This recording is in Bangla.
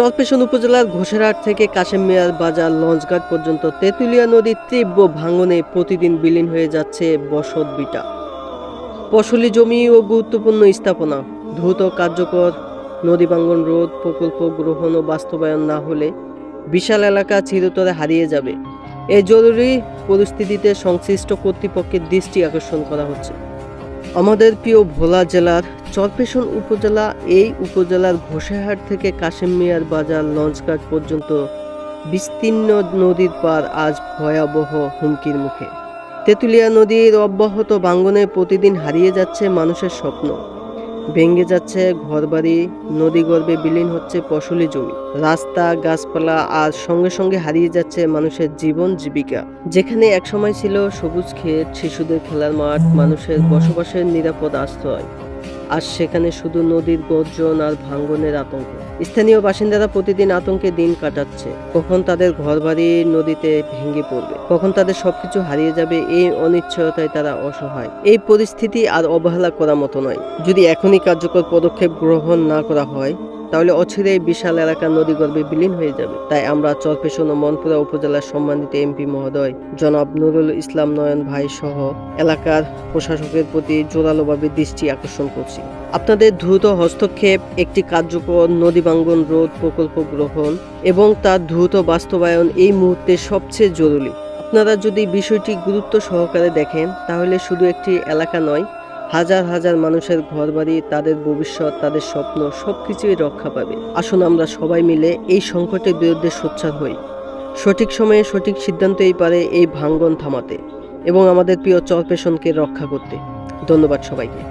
চরপেশন উপজেলার ঘোষেরহাট থেকে কাশেম মিয়ার বাজার লঞ্চঘাট পর্যন্ত তেঁতুলিয়া নদীর তীব্র ভাঙনে প্রতিদিন বিলীন হয়ে যাচ্ছে বসত ভিটা, ফসলি জমি ও গুরুত্বপূর্ণ স্থাপনা। দ্রুত কার্যকর নদী ভাঙ্গন রোধ প্রকল্প গ্রহণ ও বাস্তবায়ন না হলে বিশাল এলাকা চিরতরে হারিয়ে যাবে। এই জরুরি পরিস্থিতিতে সংশ্লিষ্ট কর্তৃপক্ষের দৃষ্টি আকর্ষণ করা হচ্ছে। আমাদের প্রিয় ভোলা জেলার চরপেশন উপজেলা, এই উপজেলার ঘোষেরহাট থেকে কাশেম মিয়ার বাজার লঞ্চঘাট পর্যন্ত বিস্তীর্ণ নদীর পার আজ ভয়াবহ হুমকির মুখে। তেঁতুলিয়া নদীর অব্যাহত ভাঙ্গনে প্রতিদিন হারিয়ে যাচ্ছে মানুষের স্বপ্ন, ভেঙে যাচ্ছে ঘরবাড়ি, নদীগর্ভে বিলীন হচ্ছে ফসলি জমি, রাস্তা, গাছপালা, আর সঙ্গে সঙ্গে হারিয়ে যাচ্ছে মানুষের জীবন জীবিকা। যেখানে একসময় ছিল সবুজ ক্ষেত, শিশুদের খেলার মাঠ, মানুষের বসবাসের নিরাপদ আশ্রয়, আর সেখানে শুধু নদীর গর্জন আর ভাঙ্গনের আতঙ্ক। স্থানীয় বাসিন্দারা প্রতিদিন আতঙ্কে দিন কাটাচ্ছে। কখন তাদের ঘরবাড়ি নদীতে ভেঙে পড়বে, কখন তাদের সবকিছু হারিয়ে যাবে, এই অনিশ্চয়তায় তারা অসহায়। এই পরিস্থিতি আর অবহেলা করার মতো নয়। যদি এখনই কার্যকর পদক্ষেপ গ্রহণ না করা হয়, তাহলে অচিরেই বিশাল এলাকা নদীগর্ভে বিলীন হয়ে যাবে। তাই আমরা চরপেশন ও মনপুরা উপজেলার সম্মানিত এমপি মহোদয় জনাব নুরুল ইসলাম নয়ন ভাই সহ এলাকার প্রশাসকের প্রতি জোরালোভাবে দৃষ্টি আকর্ষণ করছি। আপনাদের দ্রুত হস্তক্ষেপ, একটি কার্যকর নদী ভাঙ্গন রোধ প্রকল্প গ্রহণ এবং তার দ্রুত বাস্তবায়ন এই মুহূর্তে সবচেয়ে জরুরি। আপনারা যদি বিষয়টি গুরুত্ব সহকারে দেখেন, তাহলে শুধু একটি এলাকা নয়, হাজার হাজার মানুষের ঘরবাড়ি, তাদের ভবিষ্যৎ, তাদের স্বপ্ন সবকিছুই রক্ষা পাবে। আসুন আমরা সবাই মিলে এই সংকটের বিরুদ্ধে সোচ্চার হই। সঠিক সময়ে সঠিক সিদ্ধান্তই পারে এই ভাঙ্গন থামাতে এবং আমাদের প্রিয় চরপেশনকে রক্ষা করতে। ধন্যবাদ সবাইকে।